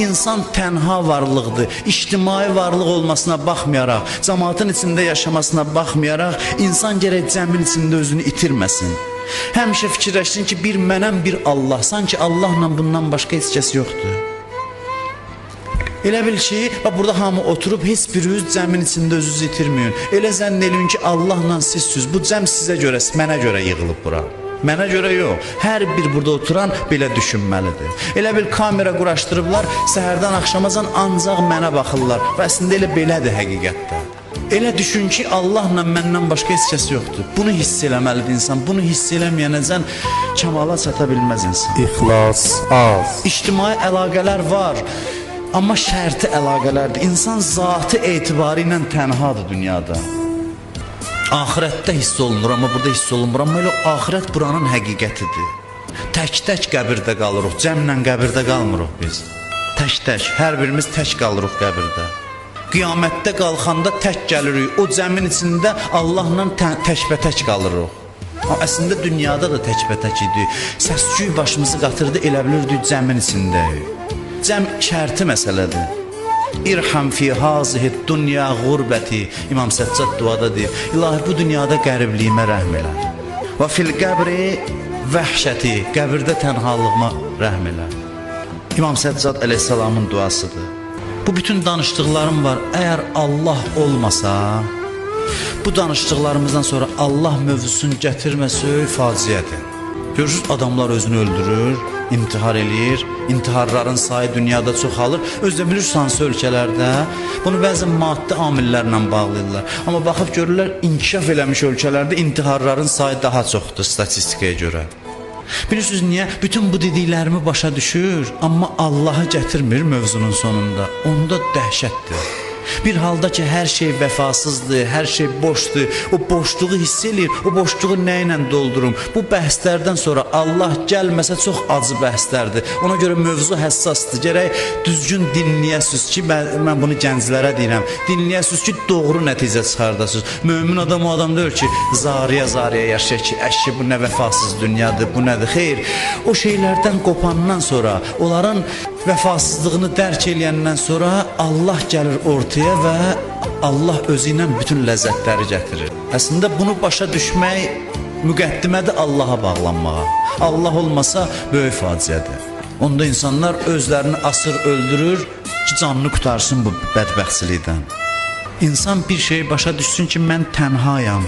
insan tənha varlıqdır. İctimai varlıq olmasına baxmayaraq, cəmaatın içində yaşamasına baxmayaraq, insan gərək cəmin içində özünü itirməsin. Həmişə fikirləşsin ki, bir mənəm, bir Allah. Sanki Allahla bundan başqa heç kəs yoxdur. Elə bil ki, burada hamı oturub, heç biriniz cəmin içində özünüzü itirməyin. Elə zənn eləyin ki, Allahla sizsiniz. Bu cəm sizə görə, mənə görə yığılıb bura. Mənə görə yox. Hər bir burada oturan belə düşünməlidir. Elə bil kamera quraşdırıblar, səhərdən axşamacan ancaq mənə baxırlar. Və əslində elə belədir həqiqətdə. Elə düşün ki, Allahla məndən başqa heç kəs yoxdur. Bunu hiss eləməlidir insan. Bunu hiss eləməyənəcən kəmala çata bilməz insan. İxlas az. İctimai əlaqələr var. Amma şərti əlaqələrdir. İnsan zatı etibarı ilə tənhadır dünyada. Ahirətdə hiss olunur, amma burada hiss olunmur. Amma elə ahirət buranın həqiqətidir. Tək-tək qəbirdə qalırıq, cəmlə qəbirdə qalmırıq biz. Tək-tək, hər birimiz tək qalırıq qəbirdə. Qiyamətdə qalxanda tək gəlirik, o cəmin içində Allahla təkbətək qalırıq. Əslində dünyada da təkbətək idi. Səs-küy başımızı qatırdı, elə bilirdik cəmin içindəyik. Cəm şərti məsələdir. İrham fi hazihid dünya qurbəti. İmam Səccad duada deyir, İlahi bu dünyada qəribliyimə rəhm elə. Və fil qəbri vəhşəti, qəbirdə tənhalığıma rəhm elə. İmam Səccad əleyhissalamın duasıdır. Bu bütün danışdıqlarım var, əgər Allah olmasa, bu danışdıqlarımızdan sonra Allah mövzusunu gətirməsə faciədir. Görürsünüz, adamlar özünü öldürür, intihar eləyir, intiharların sayı dünyada çoxalır. Özdə bilirsiniz, hansı ölkələrdə bunu bəzən maddi amillərlə bağlayırlar. Amma baxıb görürlər, inkişaf eləmiş ölkələrdə intiharların sayı daha çoxdur statistikaya görə. Bilirsiniz niyə? Bütün bu dediklərimi başa düşür, amma Allahı gətirmir mövzunun sonunda. Onda dəhşətdir. Bir halda ki, hər şey vəfasızdır, hər şey boşdur, o boşluğu hiss eləyir, o boşluğu nə ilə doldurum? Bu bəhslərdən sonra Allah gəlməsə çox acı bəhslərdir. Ona görə mövzu həssasdır. Gərək düzgün dinləyəsiniz ki, mən bunu gənclərə deyirəm, dinləyəsiniz ki, doğru nəticə çıxardasınız. Mömin adam o adam deyir ki, zariyə yaşayır ki, əşki bu nə vəfasız dünyadır, bu nədir? Xeyr, o şeylərdən qopandan sonra, onların vəfasızlığını dərk eləyəndən sonra Allah gəlir ortaya və Allah özü ilə bütün ləzzətləri gətirir. Əslində bunu başa düşmək müqəddimədir Allaha bağlanmağa. Allah olmasa böyük faciədir. Onda insanlar özlərini asır, öldürür ki, canını qutarsın bu bədbəxtçilikdən. İnsan bir şeyi başa düşsün ki, mən tənhayam.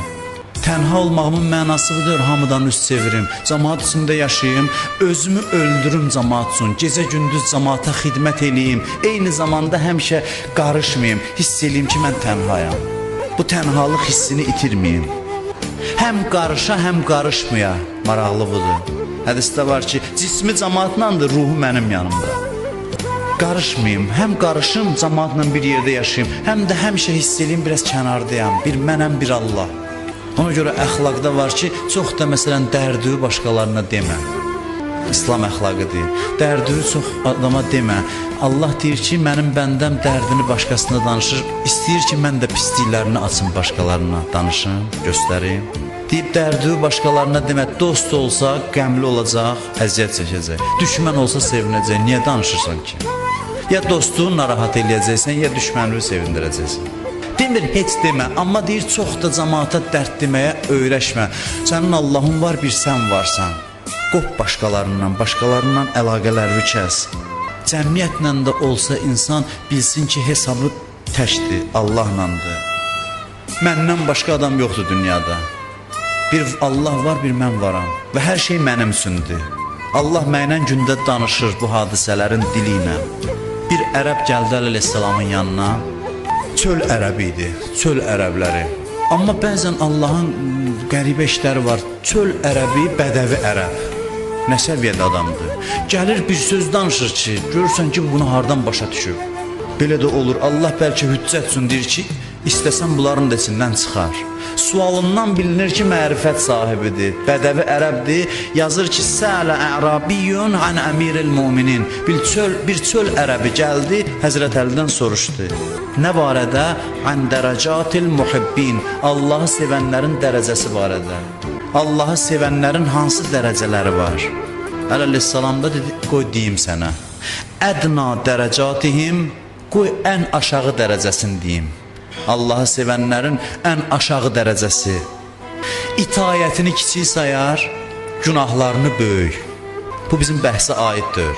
Tənha olmağımın mənası budur, hamıdan üst çevirim, cəmaat içində yaşayım, özümü öldürüm cəmaat üçün, gecə-gündüz cəmaata xidmət eləyim, eyni zamanda həmişə qarışmayım, hiss eləyim ki, mən tənhayam. Bu tənhalıq hissini itirməyim. Həm qarışa, həm qarışmaya, maraqlı budur. Hədisdə var ki, cismi cəmaatlandır, ruhu mənim yanımda. Qarışmayım, həm qarışım, cəmaatla bir yerdə yaşayım, həm də həmişə hiss eləyim, biraz kənardayam, bir mənəm, bir Allah. Ona görə əxlaqda var ki, çox da məsələn dərdüyü başqalarına demə. İslam əxlaqı deyir. Dərdüyü çox adama demə. Allah deyir ki, mənim bəndəm dərdini başqasına danışır. İstəyir ki, mən də pisliklərini açım başqalarına danışım, göstərim. Deyib dərdüyü başqalarına demə. Dost olsa qəmli olacaq, əziyyət çəkəcək. Düşmən olsa sevinəcək. Niyə danışırsan ki? Ya dostluğu narahat eləyəcəksən, ya düşmənliyi sevindirəcəksən. Demir, heç demə, amma deyir, çox da cəmaata dərd deməyə öyrəşmə. Sənin Allahın var, bir sən varsan. Qop başqalarından əlaqələrini kəs. Cəmiyyətlə də olsa insan bilsin ki, hesabı təkdir, Allahlandır. Məndən başqa adam yoxdur dünyada. Bir Allah var, bir mən varam və hər şey mənim üçündür. Allah mənlə gündə danışır bu hadisələrin dili ilə. Bir ərəb gəldi əleyhissalamın yanına. Çöl ərəbi idi, çöl ərəbləri. Amma bəzən Allahın qəribə işləri var. Çöl ərəbi, bədəvi ərəb. Nə səviyyədə adamdır. Gəlir bir söz danışır ki, görürsən ki, bunu hardan başa düşür. Belə də olur, Allah bəlkə hüccət üçün deyir ki, istəsən bunların da içindən çıxar. Sualından bilinir ki, mərifət sahibidir, bədəvi ərəbdir. Yazır ki, Sələ ərabiyyun an əmiril müminin. Bir çöl ərəbi gəldi, Həzrət Əlidən soruşdu. Nə barədə? An dərəcatil muhibbin. Allahı sevənlərin dərəcəsi barədə. Allahı sevənlərin hansı dərəcələri var? Əleyhissalam da dedi, qoy deyim sənə. ədna dərəcatihim, qoy ən aşağı dərəcəsini deyim. Allahı sevənlərin ən aşağı dərəcəsi. İtayətini kiçik sayar, günahlarını böyük. Bu bizim bəhsə aiddir.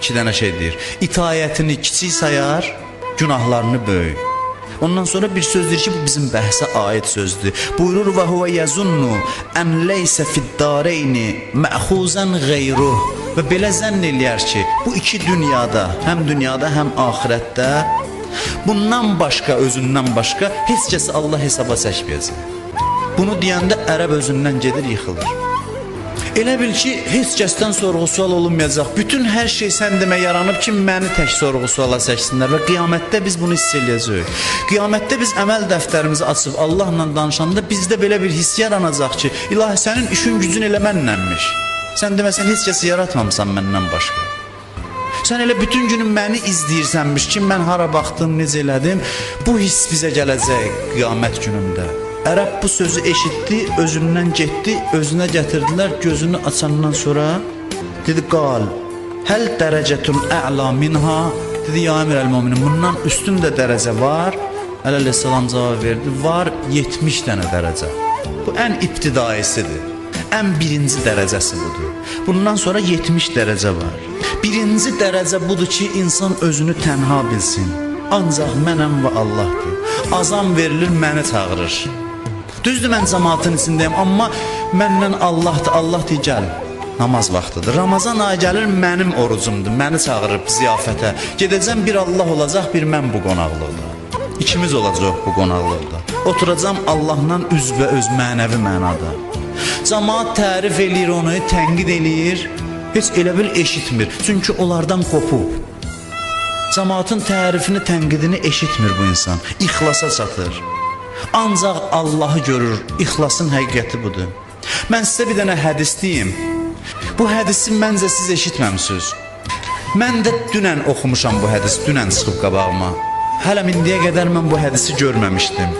2 dənə şey deyir. İtayətini kiçik sayar, günahlarını böyük. Ondan sonra bir söz deyir ki, bu bizim bəhsə aid sözdür. Buyurur və huvə yəzunnu ən leysə fiddareyni məxuzən qeyruh. Və belə zənn eləyər ki, bu 2 dünyada, həm dünyada, həm axirətdə bundan başqa, özündən başqa heç kəsi Allah hesaba çəkməyəcək. Bunu deyəndə ərəb özündən gedir, yıxılır. Elə bil ki, heç kəsdən sorğu-sual olunmayacaq. Bütün hər şey sən demə yaranıb ki, məni tək sorğu-suala çəksinlər və qiyamətdə biz bunu hiss eləyəcəyik. Qiyamətdə biz əməl dəftərimizi açıb Allahla danışanda bizdə belə bir hiss yaranacaq ki, ilahi sənin işin gücün elə mənlənmiş. Sən deməsən, heç kəsi yaratmamısan məndən başqa. Sən elə bütün günün məni izləyirsənmiş ki, mən hara baxdım, necə elədim. Bu hiss bizə gələcək qiyamət günündə. Ərəb bu sözü eşitdi, özündən getdi, özünə gətirdilər, gözünü açandan sonra dedi, qal, həl dərəcətun ə'la minha, dedi, ya əmir əl-müminin, bundan üstün də dərəcə var. Əleyhissalam cavab verdi, var 70 dənə dərəcə. Bu ən ibtidaisidir, ən birinci dərəcəsi budur. Bundan sonra 70 dərəcə var. Birinci dərəcə budur ki, insan özünü tənha bilsin. Ancaq mənəm və Allahdır. Azam verilir, məni çağırır. Düzdür, mən cəmaatın içindəyim, amma məndən Allahdır, Allah deyir, gəl, namaz vaxtıdır. Ramazan ayı gəlir, mənim orucumdur, məni çağırır ziyafətə. Gedəcəm, bir Allah olacaq, bir mən bu qonaqlıqda. İkimiz olacaq bu qonaqlıqda. Oturacam Allahla üzbəüz mənəvi mənada. Cəmaat tərif eləyir onu, tənqid eləyir, heç elə bil eşitmir, çünki onlardan qopub. Cəmaatın tərifini, tənqidini eşitmir bu insan, ixlasa çatır. Ancaq Allahı görür, ixlasın həqiqəti budur. Mən sizə bir dənə hədis deyim. Bu hədisi məncə siz eşitməmisiniz. Mən də dünən oxumuşam bu hədis, dünən çıxıb qabağıma. Hələ indiyə qədər mən bu hədisi görməmişdim.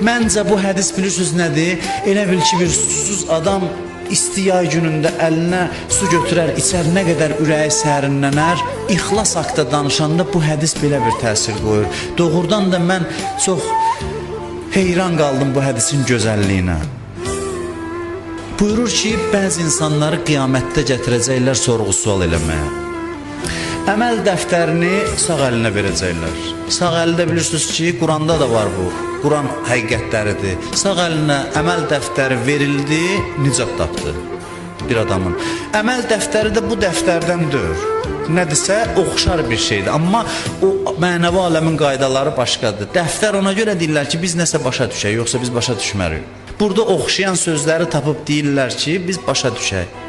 Məncə bu hədis bilirsiniz nədir? Elə bil ki, bir susuz adam isti yay günündə əlinə su götürər, içər, nə qədər ürəyi sərinlənər. İxlas haqda danışanda bu hədis belə bir təsir qoyur. Doğrudan da mən çox heyran qaldım bu hədisin gözəlliyinə. Buyurur ki, bəzi insanları qiyamətdə gətirəcəklər sorğu-sual eləməyə. Əməl dəftərini sağ əlinə verəcəklər. Sağ əlində bilirsiniz ki, Quranda da var bu. Quran həqiqətləridir. Sağ əlinə əməl dəftəri verildi, nicat tapdı bir adamın. Əməl dəftəri də bu dəftərdən deyil. Nədirsə, oxşar bir şeydir. Amma o mənəvi aləmin qaydaları başqadır. Dəftər ona görə deyirlər ki, biz nəsə başa düşək, yoxsa biz başa düşmərik. Burada oxşayan sözləri tapıb deyirlər ki, biz başa düşək.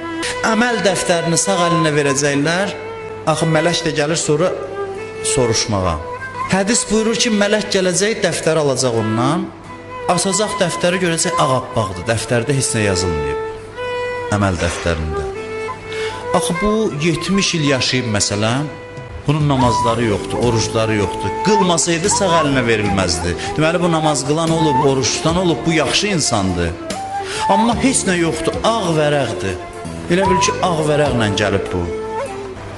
Əməl dəftərini sağ əlinə verəcəklər. Axı mələk də gəlir sonra soruşmağa. Hədis buyurur ki, mələk gələcək, dəftəri alacaq ondan. Açacaq dəftəri, görəcək ağappaqdır. Dəftərdə heç nə yazılmayıb. Əməl dəftərində. Axı bu 70 il yaşayıb məsələn, bunun namazları yoxdur, orucları yoxdur. Qılmasaydı sağ əlinə verilməzdi. Deməli bu namaz qılan olub, oruç tutan olub, bu yaxşı insandır. Amma heç nə yoxdur, ağ vərəqdir. Elə bil ki, ağ vərəqlə gəlib bu.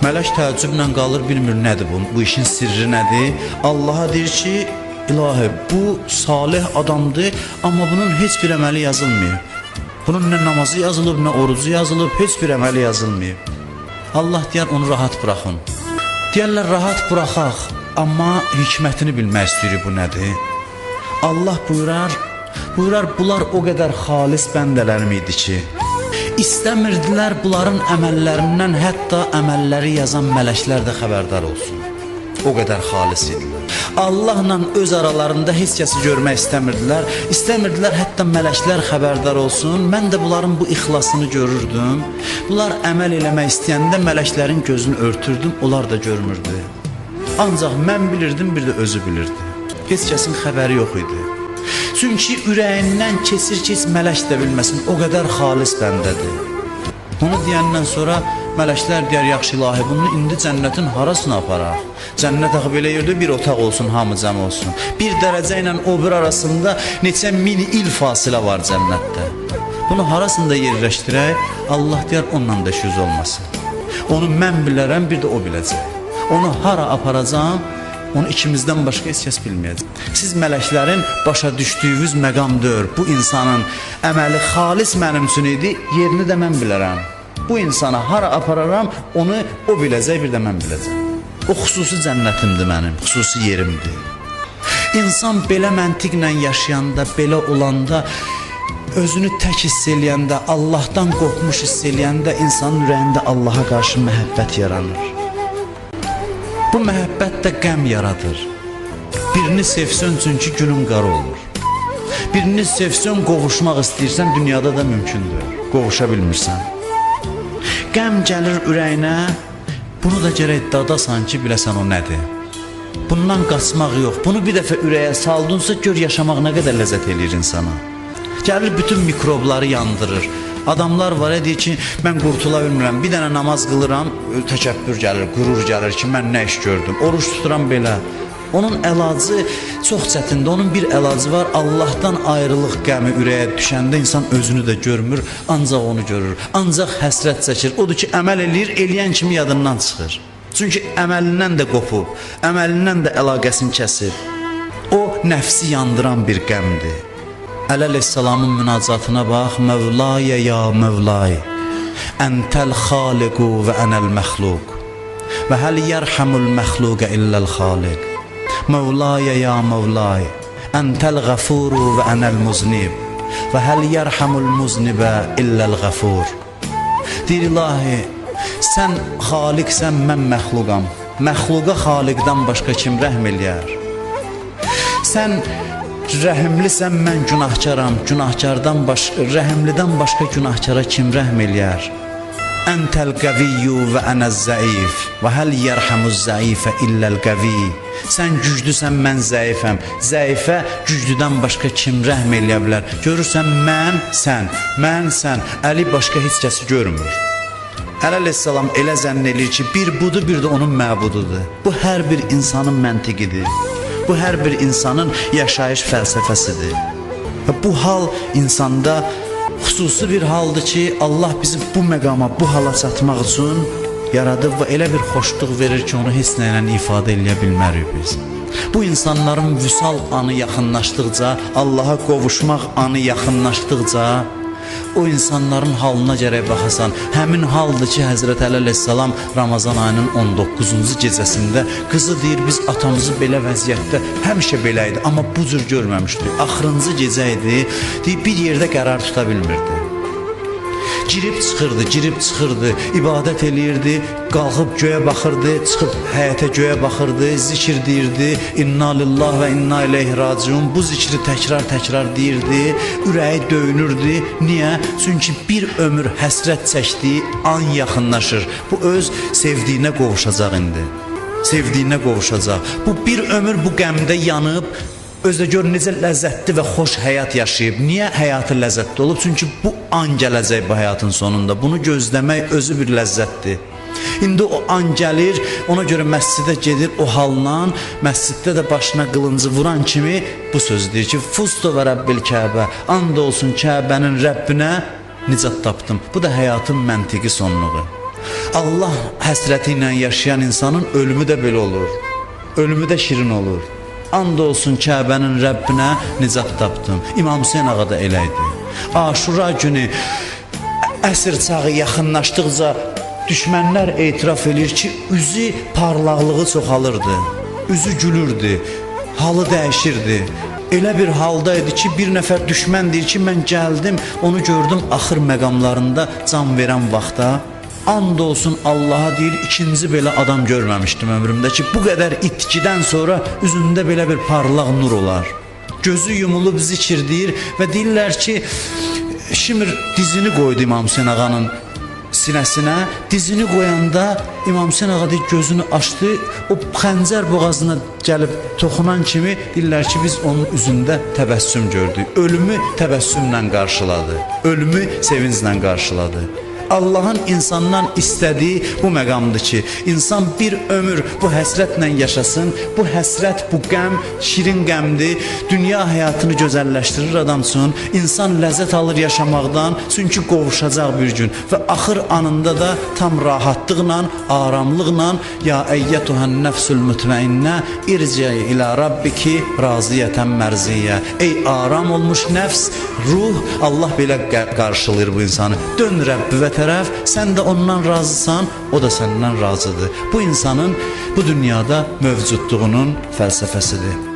Mələk təəccüblə qalır, bilmir nədir bu işin sirri nədir. Allaha deyir ki, ilahi bu salih adamdır, amma bunun heç bir əməli yazılmıyor. Bunun nə namazı yazılıb, nə orucu yazılıb, heç bir əməli yazılmıyor. Allah deyər, onu rahat buraxın. Deyərlər, rahat buraxaq, amma hikmətini bilmək istəyirik, bu nədir? Allah buyurar, bunlar o qədər xalis bəndələrim idi ki, İstəmirdilər bunların əməllərindən hətta əməlləri yazan mələklər də xəbərdar olsun. O qədər xalis idilər. Allahla öz aralarında heç kəsi görmək istəmirdilər. İstəmirdilər hətta mələklər xəbərdar olsun. Mən də bunların bu ixlasını görürdüm. Bunlar əməl eləmək istəyəndə mələklərin gözünü örtürdüm, onlar da görmürdü. Ancaq mən bilirdim, bir də özü bilirdi. Heç kəsin xəbəri yox idi. Çünki ürəyindən keçir ki, mələk də bilməsin, o qədər xalis bəndədir. Onu deyəndən sonra mələklər deyər, yaxşı ilahi, bunu indi cənnətin harasına aparaq? Cənnət axı belə yerdə bir otaq olsun, hamı cəm olsun. Bir dərəcə ilə o bir arasında neçə min il fasilə var cənnətdə. Bunu harasında yerləşdirək? Allah deyər, onunla da şüz olmasın. Onu mən bilərəm, bir də o biləcək. Onu hara aparacağım, onu ikimizdən başqa heç kəs bilməyəcək. Siz mələklərin başa düşdüyünüz məqamdır. Bu insanın əməli xalis mənim üçün idi, yerini də mən bilərəm. Bu insana hara apararam, onu o biləcək, bir də mən biləcəm. O xüsusi cənnətimdir mənim, xüsusi yerimdir. İnsan belə məntiqlə yaşayanda, belə olanda, özünü tək hiss eləyəndə, Allahdan qorxmuş hiss eləyəndə insanın ürəyində Allaha qarşı məhəbbət yaranır. Bu məhəbbət də qəm yaradır. Birini sevsən çünki günün qara olur. Birini sevsən, qovuşmaq istəyirsən, dünyada da mümkündür. Qovuşa bilmirsən. Qəm gəlir ürəyinə, bunu da gərək dadasan ki, biləsən o nədir. Bundan qaçmaq yox. Bunu bir dəfə ürəyə saldınsa, gör yaşamaq nə qədər ləzzət eləyir insana. Gəlir bütün mikrobları yandırır. Adamlar var deyir ki, mən qurtula bilmirəm. Bir dənə namaz qılıram, təkəbbür gəlir, qürur gəlir ki, mən nə iş gördüm. Oruç tuturam belə. Onun əlacı çox çətindir. Onun bir əlacı var. Allahdan ayrılıq qəmi ürəyə düşəndə insan özünü də görmür, ancaq onu görür. Ancaq həsrət çəkir. Odur ki, əməl eləyir, eləyən kimi yadından çıxır. Çünki əməlindən də qopub, əməlindən də əlaqəsini kəsib. O, nəfsi yandıran bir qəmdir. Əleyhissalamın münacatına bax. Mevlaya ya Mevlay, Entəl xaliqu və ənəl məxluq və həl yərhamul məxluqə illəl xaliq. Mevlaya ya Mevlay, Entəl ғəfuru və ənəl muznib və həl yərhamul muznibə illəl ғəfur. Deyir ilahi, sən xaliqsən, mən məxluqam. Məxluqa xaliqdən başqa kim rəhm eləyər? Sən rəhimlisən, mən günahkaram. Rəhimlidən başqa günahkara kim rəhm eləyər? Entəl qəviyyu və ənəz zəif və həl yərhamuz zəifə illəl qəviy. Sən güclüsən, mən zəifəm. Zəifə güclüdən başqa kim rəhm eləyə bilər? Görürsən, mən, sən. Əli başqa heç kəsi görmür. Əleyhissalam elə zənn edir ki, bir budur, bir də onun məbududur. Bu hər bir insanın məntiqidir. Bu hər bir insanın yaşayış fəlsəfəsidir. Bu hal insanda xüsusi bir haldır ki, Allah bizi bu məqama, bu hala çatmaq üçün yaradıb və elə bir xoşluq verir ki, onu heç nə ilə ifadə eləyə bilmərik biz. Bu insanların vüsal anı yaxınlaşdıqca, Allaha qovuşmaq anı yaxınlaşdıqca, o insanların halına gərək baxasan. Həmin haldır ki, Həzrət Əli əleyhissalam Ramazan ayının 19-cu gecəsində qızı deyir, biz atamızı belə vəziyyətdə həmişə belə idi, amma bu cür görməmişdik. Axırıncı gecə idi, deyir, bir yerdə qərar tuta bilmirdi. Girib çıxırdı, ibadət eləyirdi, qalxıb göyə baxırdı, çıxıb həyətə göyə baxırdı, zikir deyirdi, inna lillah və inna ileyhi raciun. Bu zikri təkrar deyirdi, ürəyi döyünürdü. Niyə? Çünki bir ömür həsrət çəkdiyi an yaxınlaşır. Bu öz sevdiyinə qovuşacaq indi. Sevdiyinə qovuşacaq. Bu bir ömür bu qəmdə yanıb, özdə gör necə ləzzətli və xoş həyat yaşayıb. Niyə həyatı ləzzətli olub? Çünki bu an gələcək bu həyatın sonunda. Bunu gözləmək özü bir ləzzətdir. İndi o an gəlir, ona görə məscidə gedir o haldan, məsciddə də başına qılıncı vuran kimi bu söz deyir ki, Fusto və Rəbbil Kəbə, and olsun Kəbənin Rəbbinə nicat tapdım. Bu da həyatın məntiqi sonluğu. Allah həsrəti ilə yaşayan insanın ölümü də belə olur. Ölümü də şirin olur. And olsun Kəbənin Rəbbinə nicat tapdım. İmam Hüseyin ağa da elə idi. Aşura günü əsr çağı yaxınlaşdıqca düşmənlər etiraf edir ki, üzü parlaqlığı çoxalırdı. Üzü gülürdü, halı dəyişirdi. Elə bir haldaydı ki, bir nəfər düşmən deyir ki, mən gəldim, onu gördüm axır məqamlarında can verən vaxtda. And olsun Allaha deyir, ikinci belə adam görməmişdim ömrümdə ki, bu qədər itkidən sonra üzündə belə bir parlaq nur olar. Gözü yumulub zikir deyir və deyirlər ki, Şimir dizini qoydu İmam Hüseyin ağanın sinəsinə. Dizini qoyanda İmam Hüseyin ağa deyir, gözünü açdı, o xəncər boğazına gəlib toxunan kimi deyirlər ki, biz onun üzündə təbəssüm gördük. Ölümü təbəssümlə qarşıladı, ölümü sevinclə qarşıladı. Allahın insandan istədiyi bu məqamdır ki, insan bir ömür bu həsrətlə yaşasın. Bu həsrət, bu qəm şirin qəmdir. Dünya həyatını gözəlləşdirir adam üçün. İnsan ləzzət alır yaşamaqdan, çünki qovuşacaq bir gün və axır anında da tam rahatlıqla, aramlıqla ya eyyatuhan nəfsul mutmainnə irci'i ilə rabbiki raziyətən mərziyyə. Ey aram olmuş nəfs, ruh, Allah belə qarşılayır bu insanı. Dön Rəbbivə tərəf, sən də ondan razısan, o da səndən razıdır. Bu insanın bu dünyada mövcudluğunun fəlsəfəsidir.